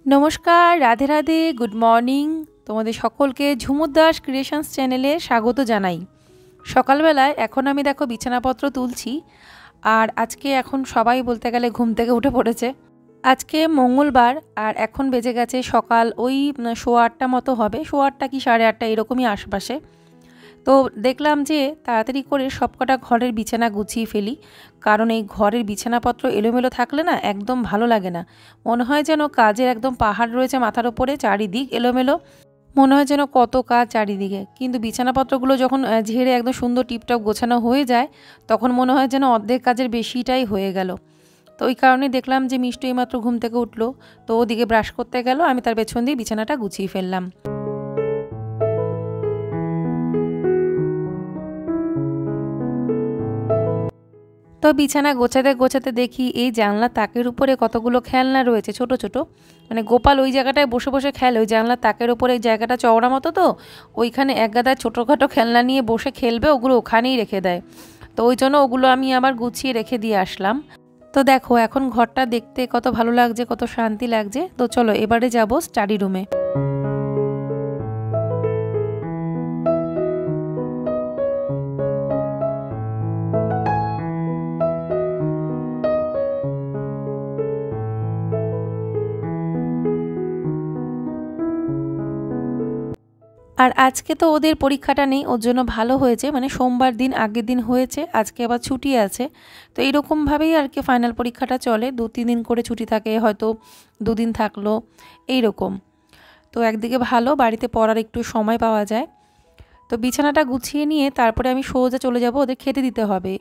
নমস্কার, Radhe Radhe, good morning. তোমাদের সকলকে ঝুমুর দাস ক্রিয়েশনস চ্যানেলে স্বাগত জানাই। সকালবেলায় এখন আমি দেখো বিছানাপত্র তুলছি। আর আজকে এখন সবাই বলতে গেলে ঘুম থেকে উঠে পড়েছে। আজকে মঙ্গলবার আর এখন বেজে গেছে সকাল ওই 8:15 মতো হবে, 8:15 কি 8:30 এরকমই আশপাশে। তো দেখলাম যে তাড়াতাড়ি করে সবকটা ঘরের বিছানা গুছিয়ে ফেলি, কারণ এই ঘরের বিছানাপত্র এলোমেলো থাকলে না একদম ভালো লাগে না। মনে হয় যেন কাজের একদম পাহাড় রয়েছে মাথার ওপরে, চারিদিক এলোমেলো, মনে হয় যেন কত কাজ চারিদিকে। কিন্তু বিছানাপত্রগুলো যখন ঝেড়ে একদম সুন্দর টিপটপ গোছানো হয়ে যায়, তখন মনে হয় যেন অর্ধেক কাজের বেশিটাই হয়ে গেল। তো ওই কারণে দেখলাম যে মিষ্টি এইমাত্র ঘুম থেকে উঠলো, তো ওদিকে ব্রাশ করতে গেল, আমি তার পেছন দিয়ে বিছানাটা গুছিয়ে ফেললাম। তো বিছানা গোছাতে গোছাতে দেখি এই জানলার তাকের উপরে কতগুলো খেলনা রয়েছে ছোট ছোট। মানে গোপাল ওই জায়গাটায় বসে বসে খেলে, ওই জানলার তাকের উপরে এই জায়গাটা চওড়া মতো, তো ওইখানে এক গাদা ছোটোখাটো খেলনা নিয়ে বসে খেলবে, ওগুলো ওখানেই রেখে দেয়। তো ওই জন্য ওগুলো আমি আবার গুছিয়ে রেখে দিয়ে আসলাম। তো দেখো এখন ঘরটা দেখতে কত ভালো লাগছে, কত শান্তি লাগছে। তো চলো এবারে যাব স্টাডি রুমে। আর আজকে তো ওদের পরীক্ষাটা নেই, ওর জন্য ভালো হয়েছে, মানে সোমবার দিন আগের দিন হয়েছে, আজকে আবার ছুটি আছে। তো এইরকমভাবেই আর কি ফাইনাল পরীক্ষাটা চলে, 2-3 দিন করে ছুটি থাকে, হয়তো 2 দিন থাকলো এইরকম। তো একদিকে ভালো, বাড়িতে পড়ার একটু সময় পাওয়া যায়। তো বিছানাটা গুছিয়ে নিয়ে তারপরে আমি সোজা চলে যাব, ওদের খেতে দিতে হবে।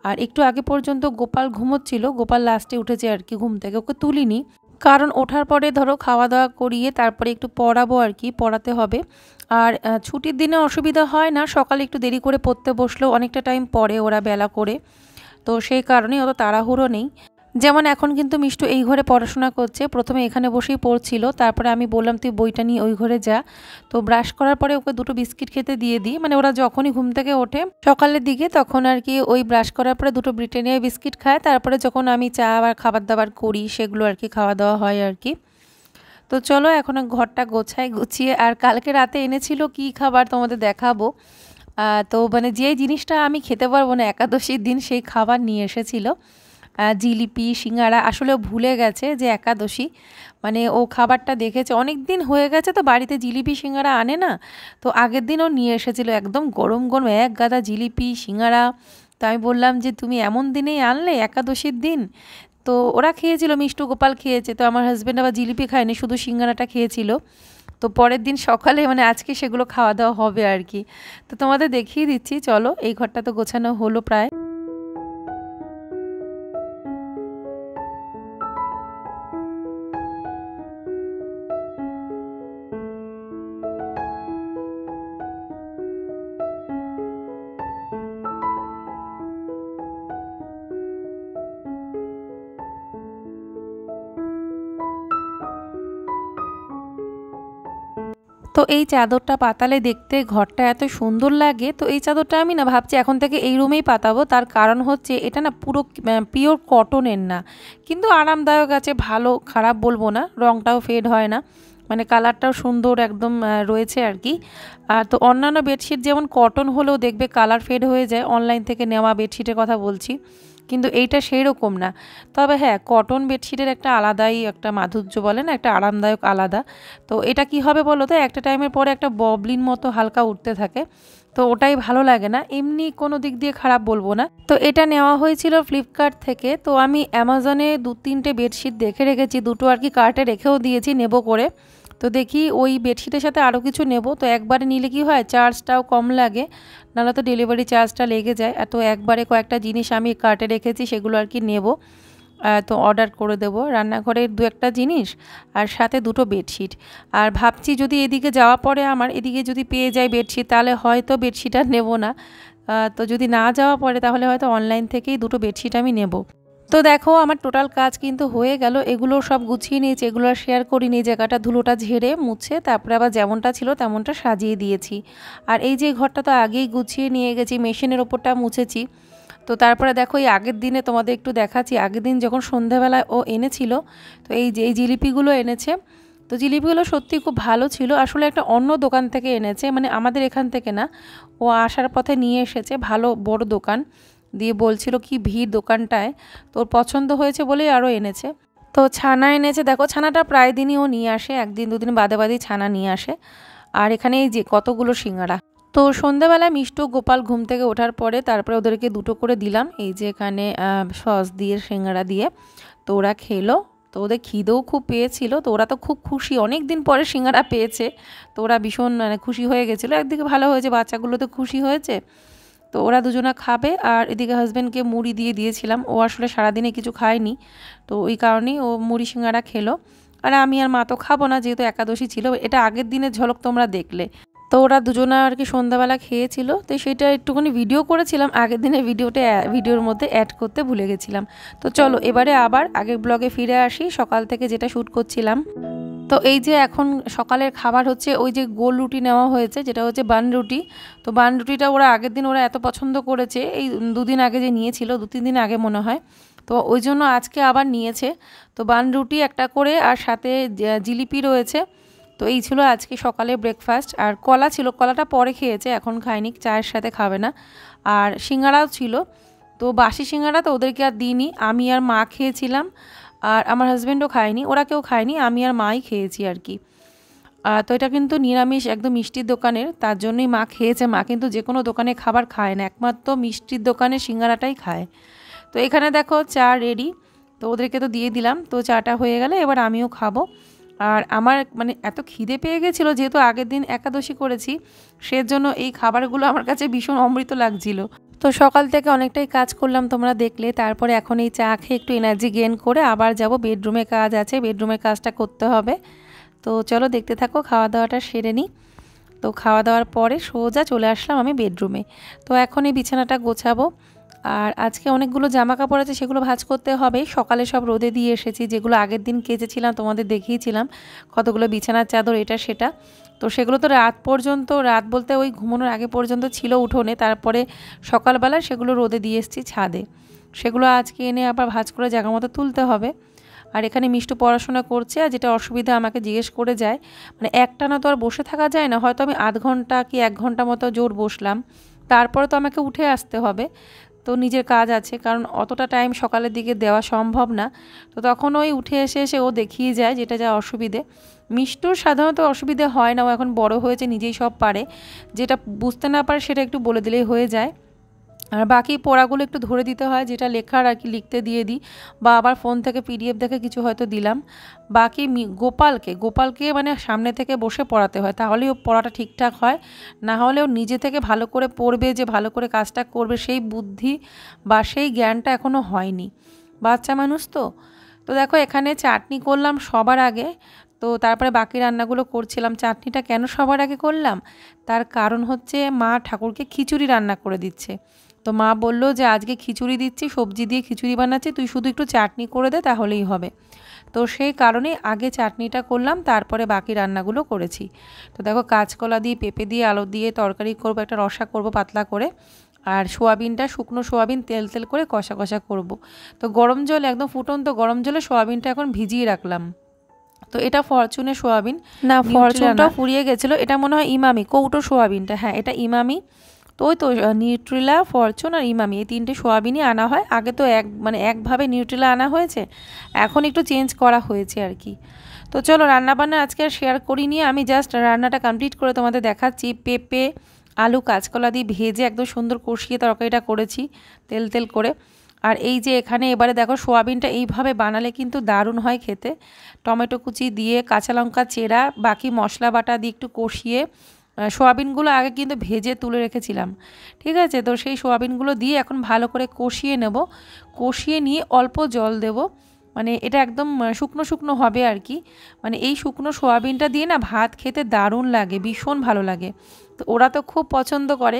আর একটু আগে পর্যন্ত গোপাল ঘুমোচ্ছিল, গোপাল লাস্টে উঠেছে আর কি ঘুম থেকে, ওকে তুলিনি, কারণ ওঠার পরে ধরো খাওয়া দাওয়া করিয়ে তারপরে একটু পড়াবো আর কি, পড়াতে হবে। আর ছুটির দিনে অসুবিধা হয় না, সকালে একটু দেরি করে পড়তে বসলেও অনেকটা টাইম পড়ে ওরা বেলা করে, তো সেই কারণেই অত তাড়াহুড়ো নেই। যেমন এখন কিন্তু মিষ্টু এই ঘরে পড়াশোনা করছে, প্রথমে এখানে বসেই পড়ছিল, তারপরে আমি বললাম তুই বইটা নিয়ে ওই ঘরে যা। তো ব্রাশ করার পরে ওকে 2টো বিস্কিট খেতে দিয়ে দিই, মানে ওরা যখনই ঘুম থেকে ওঠে সকালের দিকে তখন আর কি ওই ব্রাশ করার পরে 2টো ব্রিটানিয়া বিস্কিট খায়, তারপরে যখন আমি চা আর খাবার দাবার করি সেগুলো আর কি খাওয়া দাওয়া হয় আর কি। তো চলো এখন ঘরটা গোছাই, গুছিয়ে আর কালকে রাতে এনেছিল কি খাবার তোমাদের দেখাবো। তো মানে যে জিনিসটা আমি খেতে পারবো না একাদশীর দিন, সেই খাবার নিয়ে এসেছিল, জিলিপি সিঙ্গারা। আসলে ভুলে গেছে যে একাদশী, মানে ও খাবারটা দেখেছে অনেক দিন হয়ে গেছে, তো বাড়িতে জিলিপি সিঙ্গারা আনে না। তো আগের দিন ও নিয়ে এসেছিলো একদম গরম গরম এক গাদা জিলিপি সিঙ্গারা। তো আমি বললাম যে তুমি এমন দিনেই আনলে একাদশীর দিন। তো ওরা খেয়েছিল, মিষ্টু গোপাল খেয়েছে, তো আমার হাজব্যান্ড আবার জিলিপি খায়নি, শুধু সিঙ্গারাটা খেয়েছিল। তো পরের দিন সকালে মানে আজকে সেগুলো খাওয়া দাওয়া হবে আর কি। তো তোমাদের দেখিয়ে দিচ্ছি, চলো। এই ঘরটা তো গোছানো হলো প্রায়। তো এই চাদরটা পাতালে দেখতে ঘরটা এত সুন্দর লাগে, তো এই চাদরটা আমি না ভাবছি এখন থেকে এই রুমেই পাতাবো। তার কারণ হচ্ছে এটা না পুরো পিওর কটনের না, কিন্তু আরামদায়ক আছে, ভালো খারাপ বলবো না, রঙটাও ফেড হয় না, মানে কালারটাও সুন্দর একদম রয়েছে আর কি। আর তো অন্যান্য বেডশিট যেমন কটন হলেও দেখবে কালার ফেড হয়ে যায়, অনলাইন থেকে নেওয়া বেডশিটের কথা বলছি, কিন্তু এইটা সেই রকম না। তবে হ্যাঁ, কটন বেডশিটের একটা আলাদাই একটা মাধুর্য বলে না, একটা আরামদায়ক আলাদা। তো এটা কি হবে বলো তো, একটা টাইমের পরে একটা ববলিন মতো হালকা উঠতে থাকে, তো ওটাই ভালো লাগে না, এমনি কোনো দিক দিয়ে খারাপ বলবো না। তো এটা নেওয়া হয়েছিল ফ্লিপকার্ট থেকে। তো আমি অ্যামাজনে 2-3টে বেডশিট দেখে রেখেছি, 2টো আর কি কার্টে রেখেও দিয়েছি নেব করে। তো দেখি ওই বেডশিটের সাথে আরও কিছু নেব, তো একবারে নিলে কি হয় চার্জটাও কম লাগে, নাহলে তো ডেলিভারি চার্জটা লেগে যায়। এত একবারে কয়েকটা জিনিস আমি কার্টে রেখেছি, সেগুলো আর কি নেব। তো অর্ডার করে দেবো রান্নাঘরের 2-একটা জিনিস, আর সাথে 2টো বেডশিট। আর ভাবছি যদি এদিকে যাওয়া পরে আমার এদিকে যদি পেয়ে যাই বেডশিট, তাহলে হয়তো বেডশিট আর নেবো না। তো যদি না যাওয়া পড়ে তাহলে হয়তো অনলাইন থেকেই 2টো বেডশিট আমি নেব। তো দেখো আমার টোটাল কাজ কিন্তু হয়ে গেল, এগুলো সব গুছিয়ে নিয়েছি, এগুলো আর শেয়ার করিনি, জায়গাটা ধুলোটা ঝেড়ে মুছে তারপরে আবার যেমনটা ছিল তেমনটা সাজিয়ে দিয়েছি। আর এই যে ঘরটা তো আগেই গুছিয়ে নিয়ে গেছি, মেশিনের ওপরটা মুছেছি। তো তারপরে দেখো এই আগের দিনে তোমাদের একটু দেখাচ্ছি, আগের দিন যখন সন্ধ্যাবেলায় ও এনেছিল, তো এই যে এই জিলিপিগুলো এনেছে, তো জিলিপিগুলো সত্যি খুব ভালো ছিল। আসলে একটা অন্য দোকান থেকে এনেছে, মানে আমাদের এখান থেকে না, ও আসার পথে নিয়ে এসেছে, ভালো বড় দোকান দিয়ে বলছিল কি ভিড় দোকানটায়, তোর পছন্দ হয়েছে বলেই আরও এনেছে। তো ছানা এনেছে, দেখো ছানাটা প্রায় দিনই ও নিয়ে আসে, একদিন দুদিন বাদে বাদেই ছানা নিয়ে আসে। আর এখানে এই যে কতগুলো সিঙ্গারা। তো সন্ধ্যাবেলায় মিষ্টু গোপাল ঘুম থেকে ওঠার পরে তারপরে ওদেরকে দুটো করে দিলাম, এই যে এখানে সস দিয়ে সিঙ্গারা দিয়ে। তো ওরা খেলো। তো ওদের খিদেও খুব পেয়েছিল, তো ওরা তো খুব খুশি, অনেক দিন পরে সিঙ্গারা পেয়েছে। তো ওরা ভীষণ মানে খুশি হয়ে গেছিলো, একদিকে ভালো হয়েছে বাচ্চাগুলো তো খুশি হয়েছে। তো ওরা দুজনা খাবে, আর এদিকে হাজব্যান্ডকে মুড়ি দিয়ে দিয়েছিলাম, ও আসলে সারাদিনে কিছু খায়নি, তো ওই কারণেই ও মুড়ি সিঙ্গারা খেলো। আর আমি আর মা তো খাবো না, যেহেতু একাদশী ছিল, এটা আগের দিনের ঝলক তোমরা দেখলে। তো ওরা দুজনা আর কি সন্ধ্যাবেলা খেয়েছিল, তো সেটা একটুখানি ভিডিও করেছিলাম, আগের দিনের ভিডিওর মধ্যে অ্যাড করতে ভুলে গেছিলাম। তো চলো এবারে আবার আগের ব্লগে ফিরে আসি, সকাল থেকে যেটা শ্যুট করছিলাম। তো এই যে এখন সকালের খাবার হচ্ছে ওই যে গোল রুটি নেওয়া হয়েছে, যেটা হচ্ছে বান রুটি। তো বান রুটিটা ওরা আগের দিন ওরা এত পছন্দ করেছে, এই দুদিন আগে যে নিয়েছিল, 2-3 দিন আগে মনে হয়, তো ওই জন্য আজকে আবার নিয়েছে। তো বান রুটি একটা করে, আর সাথে জিলিপি রয়েছে। তো এই ছিল আজকে সকালে ব্রেকফাস্ট। আর কলা ছিল, কলাটা পরে খেয়েছে, এখন খায়নি, চায়ের সাথে খাবে না। আর সিঙ্গারাও ছিল, তো বাসি সিঙ্গারা তো ওদেরকে আর দিইনি, আমি আর মা খেয়েছিলাম। আর আমার হাজব্যান্ডও খায়নি, ওরা কেউ খায়নি, আমি আর মাই খেয়েছি আর কি। তো এটা কিন্তু নিরামিষ, একদম মিষ্টির দোকানের, তার জন্যই মা খেয়েছে। মা কিন্তু যে কোনো দোকানে খাবার খায় না, একমাত্র মিষ্টির দোকানে সিঙ্গারাটাই খায়। তো এখানে দেখো চা রেডি, তো ওদেরকে তো দিয়ে দিলাম। তো চাটা হয়ে গেলে এবার আমিও খাবো। আর আমার মানে এত খিদে পেয়ে গেছিলো, যেহেতু আগের দিন একাদশী করেছি, সেজন্য এই খাবারগুলো আমার কাছে ভীষণ অমৃত লাগছিল। তো সকাল থেকে অনেকটাই কাজ করলাম তোমরা দেখলে, তারপরে এখন এই চা খেয়ে একটু এনার্জি গেইন করে আবার যাব বেডরুমে, কাজ আছে, বেডরুমের কাজটা করতে হবে। তো চলো দেখতে থাকো, খাওয়া দাওয়াটা সেরে নিই। তো খাওয়া দাওয়ার পরে সোজা চলে আসলাম আমি বেডরুমে। তো এখন এই বিছানাটা গোছাবো। আর আজকে অনেকগুলো জামা কাপড় আছে, সেগুলো ভাঁজ করতে হবে। সকালে সব রোদে দিয়ে এসেছি, যেগুলো আগের দিন কেচেছিলাম, তোমাদের দেখিয়েছিলাম কতগুলো বিছানার চাদর এটা সেটা। তো সেগুলো তো রাত পর্যন্ত, রাত বলতে ওই ঘুমানোর আগে পর্যন্ত ছিল উঠোনে, তারপরে সকালবেলা সেগুলো রোদে দিয়ে এসেছি ছাদে। সেগুলো আজকে এনে আবার ভাঁজ করে জায়গা মতো তুলতে হবে। আর এখানে মিষ্টু পড়াশোনা করছে, আর যেটা অসুবিধা আমাকে জিজ্ঞেস করে যায়, মানে একটানা তো আর বসে থাকা যায় না, হয়তো আমি আধ ঘন্টা কি 1 ঘন্টা মতো জোর বসলাম, তারপরে তো আমাকে উঠে আসতে হবে। তো নিজের কাজ আছে, কারণ অতটা টাইম সকালের দিকে দেওয়া সম্ভব না। তো তখন ওই উঠে এসে এসে ও দেখিয়ে যায়, যেটা যা অসুবিধে। মিষ্টুর সাধারণত অসুবিধে হয় না, ও এখন বড় হয়েছে, নিজেই সব পারে, যেটা বুঝতে না পারে সেটা একটু বলে দিলেই হয়ে যায়। আর বাকি পড়াগুলো একটু ধরে দিতে হয়, যেটা লেখার আর কি লিখতে দিয়ে দিই, বা আবার ফোন থেকে পিডিএফ দেখে কিছু হয়তো দিলাম। বাকি গোপালকে মানে সামনে থেকে বসে পড়াতে হয়, তাহলেই ও পড়াটা ঠিকঠাক হয়। না হলে ও নিজে থেকে ভালো করে পড়বে, যে ভালো করে কাজটা করবে, সেই বুদ্ধি বা সেই জ্ঞানটা এখনও হয়নি, বাচ্চা মানুষ তো। তো দেখো এখানে চাটনি করলাম সবার আগে, তো তারপরে বাকি রান্নাগুলো করছিলাম। চাটনিটা কেন সবার আগে করলাম, তার কারণ হচ্ছে মা ঠাকুরকে খিচুড়ি রান্না করে দিচ্ছে। তো মা বলল যে আজকে খিচুড়ি দিচ্ছি, সবজি দিয়ে খিচুড়ি বানাচ্ছি, তুই শুধু একটু চাটনি করে দে তাহলেই হবে। তো সেই কারণে আগে চাটনিটা করলাম, তারপরে বাকি রান্নাগুলো করেছি। তো দেখো কাঁচকলা দিয়ে, পেঁপে দিয়ে, আলু দিয়ে তরকারি করব, একটা রসা করব পাতলা করে। আর সোয়াবিনটা, শুকনো সোয়াবিন তেল তেল করে কষা কষা করব। তো গরম জল, একদম ফুটন্ত গরম জলে সোয়াবিনটা এখন ভিজিয়ে রাখলাম। তো এটা ফরচুনের সোয়াবিন, না ফরচুনটা ফুরিয়ে গেছিলো, এটা মনে হয় ইমামি, কৌটো সোয়াবিনটা, হ্যাঁ এটা ইমামি। তো ওই তো নিউট্রিলা, ফরচুন আর ইমামি, এই 3টে সোয়াবিনই আনা হয়। আগে তো একভাবে নিউট্রিলা আনা হয়েছে, এখন একটু চেঞ্জ করা হয়েছে আর কি। তো চলো রান্নাবান্না আজকে আর শেয়ার করিনি, আমি জাস্ট রান্নাটা কমপ্লিট করে তোমাদের দেখাচ্ছি। পেঁপে, আলু, কাঁচকলা দিয়ে ভেজে একদম সুন্দর কষিয়ে তরকারিটা করেছি তেল তেল করে। আর এই যে এখানে এবারে দেখো সোয়াবিনটা এইভাবে বানালে কিন্তু দারুণ হয় খেতে। টমেটো কুচি দিয়ে, কাঁচা লঙ্কা চেরা, বাকি মশলা বাটা দিয়ে একটু কষিয়ে, সোয়াবিনগুলো আগে কিন্তু ভেজে তুলে রেখেছিলাম, ঠিক আছে। তো সেই সোয়াবিনগুলো দিয়ে এখন ভালো করে কষিয়ে নেব। কষিয়ে নিয়ে অল্প জল দেব, মানে এটা একদম শুকনো শুকনো হবে আর কি। মানে এই শুকনো সোয়াবিনটা দিয়ে না ভাত খেতে দারুণ লাগে, ভীষণ ভালো লাগে। তো ওরা তো খুব পছন্দ করে,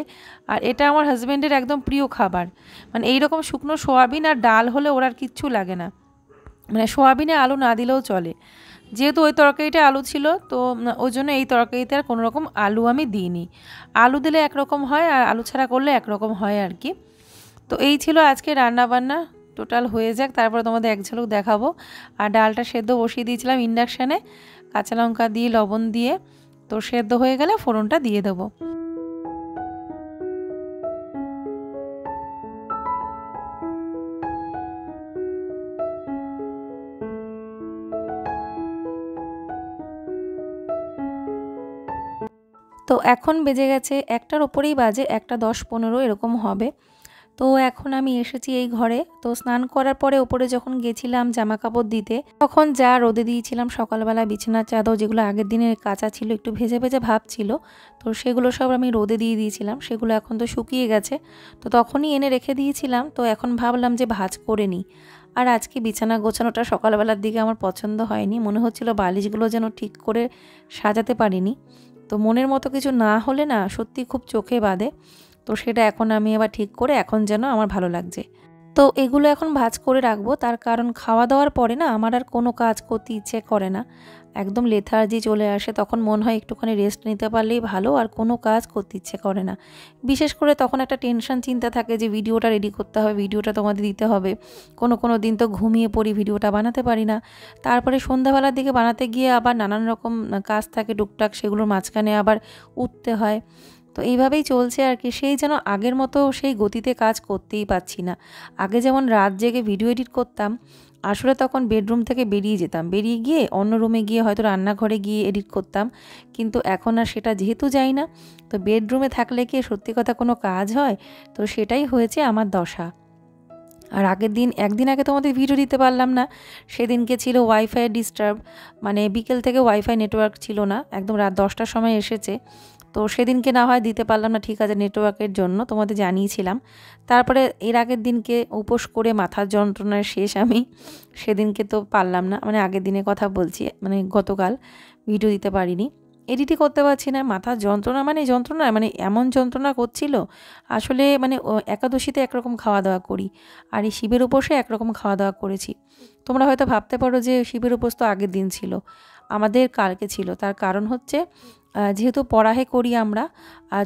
আর এটা আমার হাজব্যান্ডের একদম প্রিয় খাবার। মানে এইরকম শুকনো সোয়াবিন আর ডাল হলে ওর আর কিচ্ছু লাগে না, মানে সোয়াবিনে আলু না দিলেও চলে। যেহেতু ওই তরকারিটা আলু ছিল, তো ওই জন্য এই তরকারিতে আর কোনো রকম আলু আমি দিইনি। আলু দিলে একরকম হয়, আর আলু ছাড়া করলে একরকম হয় আর কি। তো এই ছিল আজকে রান্নাবান্না, টোটাল হয়ে যাক তারপরে তোমাদের এক ঝলক দেখাবো। আর ডালটা সেদ্ধ বসিয়ে দিয়েছিলাম ইন্ডাকশানে, কাঁচা লঙ্কা দিয়ে লবণ দিয়ে তো সেদ্ধ হয়ে গেলে ফোড়নটা দিয়ে দেবো। তো এখন বেজে গেছে ১টার ওপরেই বাজে, ১টা ১০-১৫ এরকম হবে। তো এখন আমি এসেছি এই ঘরে। তো স্নান করার পরে ওপরে যখন গেছিলাম জামা কাপড় দিতে, তখন যা রোদে দিয়েছিলাম সকালবেলা বিছানার চাদর যেগুলো আগের দিনের কাঁচা ছিল, একটু ভেজে ভেজে ভাব ছিল, তো সেগুলো সব আমি রোদে দিয়ে দিয়েছিলাম। সেগুলো এখন তো শুকিয়ে গেছে, তো তখনই এনে রেখে দিয়েছিলাম। তো এখন ভাবলাম যে ভাঁজ করে নিই। আর আজকে বিছানা গোছানোটা সকালবেলার দিকে আমার পছন্দ হয়নি, মনে হচ্ছিল বালিশগুলো যেন ঠিক করে সাজাতে পারিনি। তো মনের মতো কিছু না হলে না সত্যি খুব চোখে বাঁধে। তো সেটা এখন আমি আবার ঠিক করে এখন যেন আমার ভালো লাগছে। তো এগুলো এখন ভাঁজ করে রাখবো, তার কারণ খাওয়া দাওয়ার পরে না আমার আর কোনো কাজ করতে ইচ্ছে করে না, একদম লেথার্জি চলে আসে। তখন মনে হয় একটুখানি রেস্ট নিতে পারলেই ভালো, আর কোনো কাজ করতে ইচ্ছে করে না। বিশেষ করে তখন একটা টেনশন চিন্তা থাকে যে ভিডিওটা রেডি করতে হবে, ভিডিওটা তোমাদের দিতে হবে। কোনো দিন তো ঘুমিয়ে পড়ি, ভিডিওটা বানাতে পারি না। তারপরে সন্ধ্যাবেলার দিকে বানাতে গিয়ে আবার নানান রকম কাজ থাকে টুকটাক, সেগুলোর মাঝখানে আবার উঠতে হয়। তো এইভাবেই চলছে আর কি। সেই যেন আগের মতো সেই গতিতে কাজ করতেই পারছি না। আগে যেমন রাত জেগে ভিডিও এডিট করতাম, আসলে তখন বেডরুম থেকে বেরিয়ে যেতাম, বেরিয়ে গিয়ে অন্য রুমে গিয়ে হয়তো রান্নাঘরে গিয়ে এডিট করতাম। কিন্তু এখন আর সেটা যেহেতু যাই না, তো বেডরুমে থাকলে কি সত্যি কথা কোনো কাজ হয়? তো সেটাই হয়েছে আমার দশা। আর আগের দিন একদিন আগে তোমাদের ভিডিও দিতে পারলাম না, সেদিনকে ছিল ওয়াইফাইয়ের ডিস্টার্ব, মানে বিকেল থেকে ওয়াইফাই নেটওয়ার্ক ছিল না, একদম রাত 10টার সময় এসেছে। তো সেদিনকে না হয় দিতে পারলাম না, ঠিক আছে, নেটওয়ার্কের জন্য তোমাদের জানিয়েছিলাম। তারপরে এর আগের দিনকে উপোস করে মাথার যন্ত্রণার শেষ আমি, সেদিনকে তো পারলাম না, মানে আগের দিনের কথা বলছি, মানে গতকাল ভিডিও দিতে পারিনি, এডিটই করতে পারছি না। মাথার যন্ত্রণা মানে যন্ত্রণা, মানে এমন যন্ত্রণা করছিল আসলে, মানে একাদশীতে একরকম খাওয়া দাওয়া করি, আর এই শিবের উপোসে একরকম খাওয়া দাওয়া করেছি। তোমরা হয়তো ভাবতে পারো যে শিবের উপোস তো আগের দিন ছিল, আমাদের কালকে ছিল। তার কারণ হচ্ছে যেহেতু পড়াহে করি আমরা,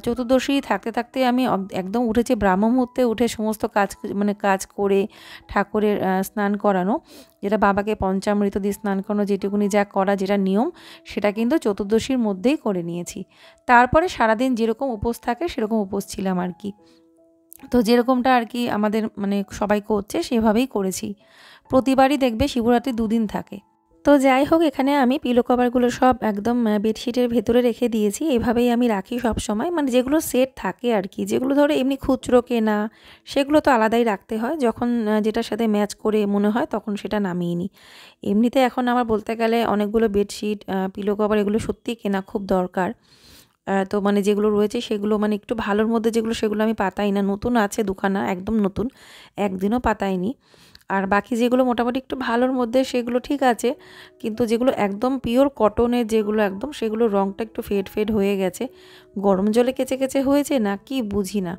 চতুর্দশী থাকতে থাকতে আমি একদম উঠেছি ব্রাহ্ম মুহূর্তে, উঠে সমস্ত কাজ মানে কাজ করে ঠাকুরের স্নান করানো, যেটা বাবাকে পঞ্চামৃত দিয়ে স্নান করানো, যেটুকুনি যা করা যেটা নিয়ম, সেটা কিন্তু চতুর্দশীর মধ্যেই করে নিয়েছি। তারপরে সারাদিন যেরকম উপোস থাকে সেরকম উপোস ছিলাম আর কি। তো যেরকমটা আর কি আমাদের মানে সবাই করছে সেভাবেই করেছি। প্রতিবারই দেখবে শিবরাত্রি 2 দিন থাকে। তো যাই হোক, এখানে আমি পিলো কভারগুলো সব একদম বেডশিটের ভেতরে রেখে দিয়েছি। এভাবেই আমি রাখি সব সময়, মানে যেগুলো সেট থাকে আর কি, যেগুলো ধরো এমনি খুচরো কেনা সেগুলো তো আলাদাই রাখতে হয়, যখন যেটার সাথে ম্যাচ করে মনে হয় তখন সেটা নামিয়ে নিই। এমনিতে এখন আমার বলতে গেলে অনেকগুলো বেডশিট, পিলো কভার এগুলো সত্যিই কেনা খুব দরকার। তো মানে যেগুলো রয়েছে সেগুলো মানে একটু ভালোর মধ্যে যেগুলো, সেগুলো আমি পাতাই না। নতুন আছে দুখানা, একদম নতুন, একদিনও পাতাইনি। আর বাকি যেগুলো মোটামুটি একটু ভালোর মধ্যে সেগুলো ঠিক আছে, কিন্তু যেগুলো একদম পিওর কটনের যেগুলো একদম, সেগুলো রঙটা একটু ফেড ফেড হয়ে গেছে, গরম জলে কেচে কেচে হয়েছে না কি বুঝি না।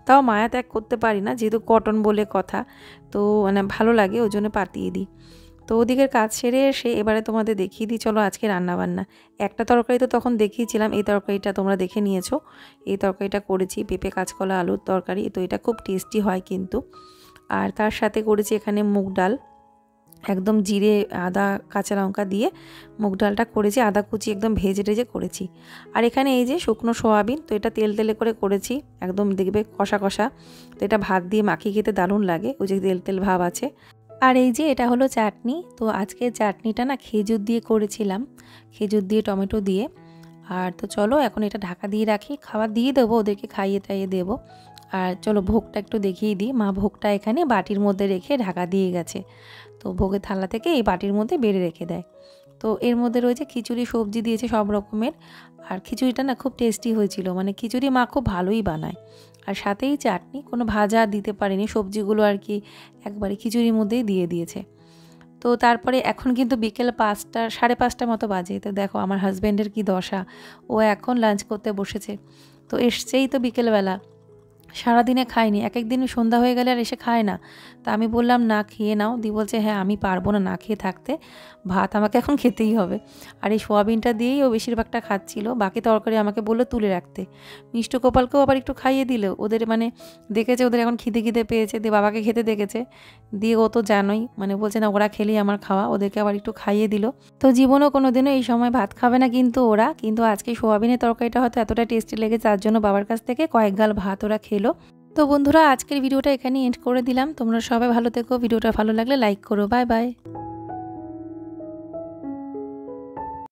তাও মায়া ত্যাগ করতে পারি না, যেহেতু কটন বলে কথা, তো মানে ভালো লাগে ওই জন্য পাতিয়ে দিই। তো ওদিকের কাজ সেরে এসে এবারে তোমাদের দেখিয়ে দিই, চলো আজকে রান্নাবান্না। একটা তরকারি তো তখন দেখিয়েছিলাম, এই তরকারিটা তোমরা দেখে নিয়েছো। এই তরকারিটা করেছি পেঁপে কাঁচকলা আলুর তরকারি, তো এটা খুব টেস্টি হয় কিন্তু। আর তার সাথে করেছি এখানে মুগ ডাল, একদম জিরে আদা কাঁচা লঙ্কা দিয়ে মুগ ডালটা করেছি, আদা কুচি একদম ভেজে টেজে করেছি। আর এখানে এই যে শুকনো সোয়াবিন, তো এটা তেল তেলে করে করেছি, একদম দেখবে কষা কষা। তো এটা ভাত দিয়ে মাখিয়ে খেতে দারুণ লাগে, ওই যে তেল তেল ভাব আছে। আর এই যে এটা হলো চাটনি, তো আজকে চাটনিটা না খেজুর দিয়ে করেছিলাম, খেজুর দিয়ে টমেটো দিয়ে। আর তো চলো এখন এটা ঢাকা দিয়ে রাখি, খাবার দিয়ে দেবো ওদেরকে, খাইয়ে টাইয়ে দেবো। আর চলো ভোগটা একটু দেখিয়ে দিই। মা ভোগটা এখানে বাটির মধ্যে রেখে ঢাকা দিয়ে গেছে, তো ভোগের থালা থেকে এই বাটির মধ্যে বেড়ে রেখে দেয়। তো এর মধ্যে রয়েছে খিচুড়ি, সবজি দিয়েছে সব রকমের। আর খিচুড়িটা না খুব টেস্টি হয়েছিল, মানে খিচুড়ি মা খুব ভালোই বানায়। আর সাথেই চাটনি, কোনো ভাজা দিতে পারেনি, সবজিগুলো আর কি একবারে খিচুড়ির মধ্যেই দিয়ে দিয়েছে। তো তারপরে এখন কিন্তু বিকেল 5টা 5:30 মতো বাজে। তো দেখো আমার হাজব্যান্ডের কি দশা, ও এখন লাঞ্চ করতে বসেছে। তো এসছেই তো বিকেলবেলা, সারাদিনে খায়নি, এক একদিন সন্ধ্যা হয়ে গেলে আর এসে খায় না। তা আমি বললাম না খেয়ে নাও, দি বলছে হ্যাঁ আমি পারবো না না খেয়ে থাকতে, ভাত আমাকে এখন খেতেই হবে। আর এই সোয়াবিনটা দিয়েই ও বেশিরভাগটা খাচ্ছিল, বাকি তরকারি আমাকে বললো তুলে রাখতে। মিষ্টু গোপালকেও আবার একটু খাইয়ে দিল, ওদের মানে দেখেছে ওদের এখন খিদে পেয়েছে, দিয়ে বাবাকে খেতে দেখেছে, দিয়ে ও তো জানোই মানে বলছে না ওরা খেলেই আমার খাওয়া, ওদেরকে আবার একটু খাইয়ে দিল। তো জীবনও কোনো দিনও এই সময় ভাত খাবে না কিন্তু ওরা, কিন্তু আজকে সোয়াবিনের তরকারিটা হয়তো এতটা টেস্টি লেগেছে তার জন্য বাবার কাছ থেকে কয়েক গাল ভাত ওরা খেলো। তো বন্ধুরা আজকের ভিডিওটা এখানেই এন্ড করে দিলাম। তোমরা সবাই ভালো থেকো, ভিডিওটা ভালো লাগলে লাইক করো। Bye bye.